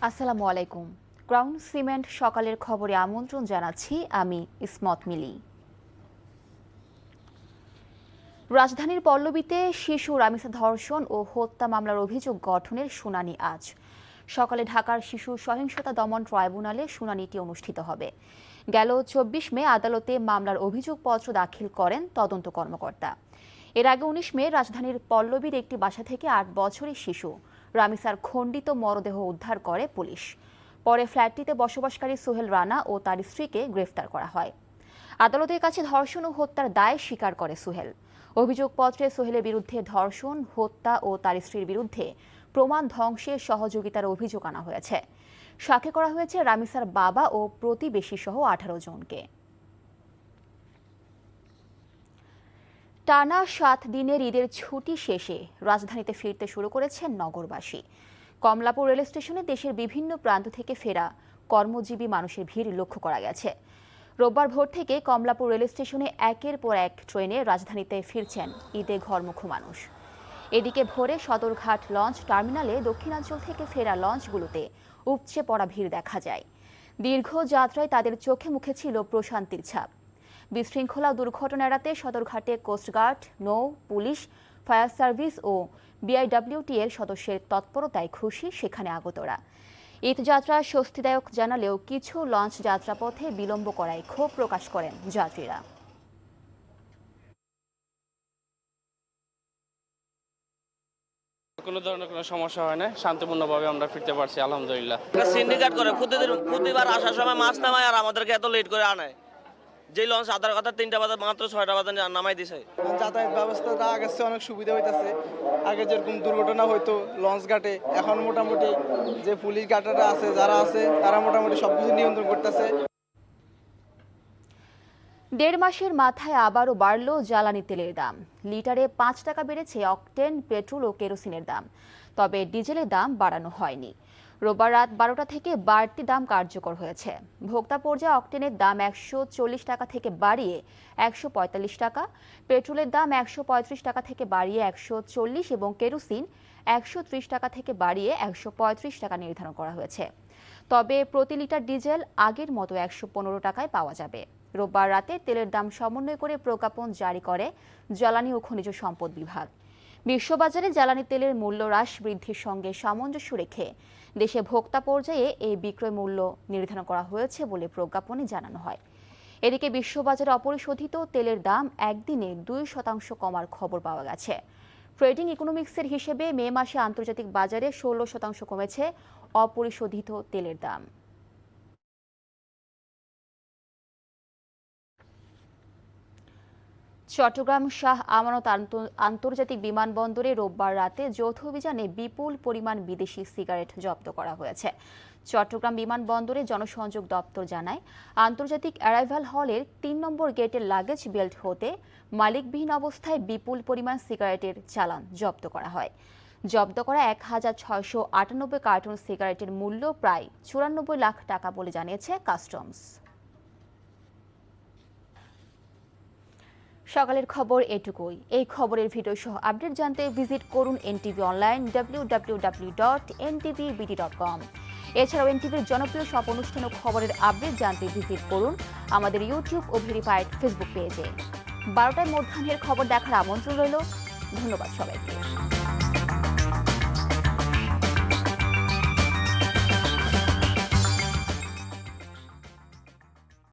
আসসালামু আলাইকুম। Crown cement সকালের খবরে আমন্ত্রণ জানাচ্ছি আমি ইসমত মিলি। রাজধানীর পল্লবীতে শিশু রামিসা ধর্ষণ ও হত্যা মামলার অভিযোগ গঠনের শুনানি আজ সকালে ঢাকার শিশু সহিংসতা দমন ট্রাইব্যুনালে শুনানিটি অনুষ্ঠিত হবে। গেল ২৪ মে আদালতে মামলার অভিযোগপত্র দাখিল করেন তদন্ত কর্মকর্তা। এর আগে ১৯ মে রাজধানীর পল্লবীর একটি বাসা থেকে ৮ বছরের শিশু রামিসার খণ্ডিত মরদেহ উদ্ধার করে পুলিশ। পরে ফ্ল্যাটটিতে বসবাসকারী সোহেল রানা ও তার স্ত্রীকে গ্রেফতার করা হয়। আদালতের কাছে ধর্ষণ ও হত্যার দায় স্বীকার করে সোহেল। অভিযোগপত্রে সোহেলের বিরুদ্ধে ধর্ষণ, হত্যা ও তার স্ত্রীর বিরুদ্ধে প্রমাণ ধ্বংসের সহযোগিতার অভিযোগ আনা হয়েছে। সাক্ষী করা হয়েছে রামিসার বাবা ও প্রতিবেশী সহ ১৮ জনকে। টানা ৭ দিনের ঈদের ছুটি শেষে রাজধানীতে ফিরতে শুরু করেছেন নগরবাসী। কমলাপুর রেল স্টেশনে দেশের বিভিন্ন প্রান্ত থেকে ফেরা কর্মজীবী মানুষের ভিড় লক্ষ্য করা গেছে। রোববার ভোর থেকে কমলাপুর রেল স্টেশনে একের পর এক ট্রেনে রাজধানীতে ফিরছেন ঈদে ঘরমুখো মানুষ। এদিকে ভোরে সদরঘাট লঞ্চ টার্মিনালে দক্ষিণাঞ্চল থেকে ফেরা লঞ্চগুলোতে উপচে পড়া ভিড় দেখা যায়। দীর্ঘ যাত্রায় তাদের চোখে মুখে ছিল প্রশান্তির ছাপ। বিশৃঙ্খলা দুর্ঘটনা এড়াতে সদরঘাটে কোস্টগার্ড, নৌ, পুলিশ, ফায়ার সার্ভিস ও বিআইডব্লিউটিএর সদস্যের তৎপরতায় খুশি সেখানে আগতরা। ঈদযাত্রা স্বস্তিদায়ক জানালেও কিছু লঞ্চ যাত্রাপথে বিলম্ব করায় ক্ষোভ প্রকাশ করেন যাত্রীরা। কোনো ধরনের কোনো সমস্যা হয় না, শান্তিপূর্ণভাবে আমরা ফিরতে পারছি আলহামদুলিল্লাহ। সিন্ডিকেট করে প্রতিবার আসার সময় মাছ নামায় আর আমাদেরকে এত লেট করে আনায়। যে লঞ্চ আধার কথা ৩টা বাজে মাত্র ৬টা বাজে নামাই দিছে। যাতায়াত ব্যবস্থাটা আগের চেয়ে অনেক সুবিধা হইতেছে। আগে যেরকম দুর্ঘটনা হইতো লঞ্চ ঘাটে, এখন মোটামুটি যে পুলিশ ঘাটাটা আছে যারা আছে তারা মোটামুটি সবকিছু নিয়ন্ত্রণ করতেছে। ১.৫ মাসের মাথায় আবারও বাড়ল জ্বালানি তেলের দাম। লিটারে ৫ টাকা বেড়েছে অকটেন, পেট্রোল ও কেরোসিনের দাম। তবে ডিজেলের দাম বাড়ানো হয়নি। রোববার রাত ১২টা থেকে বাড়তি দাম কার্যকর হয়েছে। ভোক্তা পর্যায়ে অকটেনের দাম ১৪০ টাকা থেকে বাড়িয়ে ১৪৫ টাকা, পেট্রোলের দাম ১৩৫ টাকা থেকে বাড়িয়ে ১৪০ এবং কেরোসিন ১৩০ টাকা থেকে বাড়িয়ে ১৩৫ টাকা নির্ধারণ করা হয়েছে। তবে প্রতি লিটার ডিজেল আগের মতো ১১৫ টাকায় পাওয়া যাবে। রোববার রাতে তেলের দাম সমন্বয় করে প্রজ্ঞাপন জারি করে জ্বালানি ও খনিজ সম্পদ বিভাগ। বিশ্ববাজারে জ্বালানি তেলের মূল্য হ্রাস বৃদ্ধির সঙ্গে সামঞ্জস্য রেখে দেশে ভোক্তা পর্যায়ে এই বিক্রয় মূল্য নির্ধারণ করা হয়েছে বলে প্রজ্ঞাপনে জানানো হয়। এদিকে বিশ্ববাজারে অপরিশোধিত তেলের দাম একদিনে ২% কমার খবর পাওয়া গেছে। ট্রেডিং ইকোনমিক্সের হিসেবে মে মাসে আন্তর্জাতিক বাজারে ১৬% কমেছে অপরিশোধিত তেলের দাম। চট্টগ্রাম শাহ আমানত আন্তর্জাতিক বিমানবন্দরে রোববার রাতে যৌথ অভিযানে বিপুল পরিমাণ বিদেশি সিগারেট জব্দ করা হয়েছে। চট্টগ্রাম বিমানবন্দরে জনসংযোগ দপ্তর জানায়, আন্তর্জাতিক অ্যারাইভাল হলের ৩ নম্বর গেটের লাগেজ বেল্ট হতে মালিকবিহীন অবস্থায় বিপুল পরিমাণ সিগারেটের চালান জব্দ করা হয়। জব্দ করা ১,৬৯৮ কার্টন সিগারেটের মূল্য প্রায় ৯৪ লাখ টাকা বলে জানিয়েছে কাস্টমস। সকালের খবর এটুকুই। এই খবরের ভিডিও সহ আপডেট জানতে ভিজিট করুন এনটিভি অনলাইন www.ntvbd.com। এছাড়াও এনটিভির জনপ্রিয় সব অনুষ্ঠান ও খবরের আপডেট জানতে ভিজিট করুন আমাদের ইউটিউব ও ভেরিফাইড ফেসবুক পেজে। ১২টায় মধ্যাহ্নের খবর দেখার আমন্ত্রণ রইল। ধন্যবাদ সবাইকে।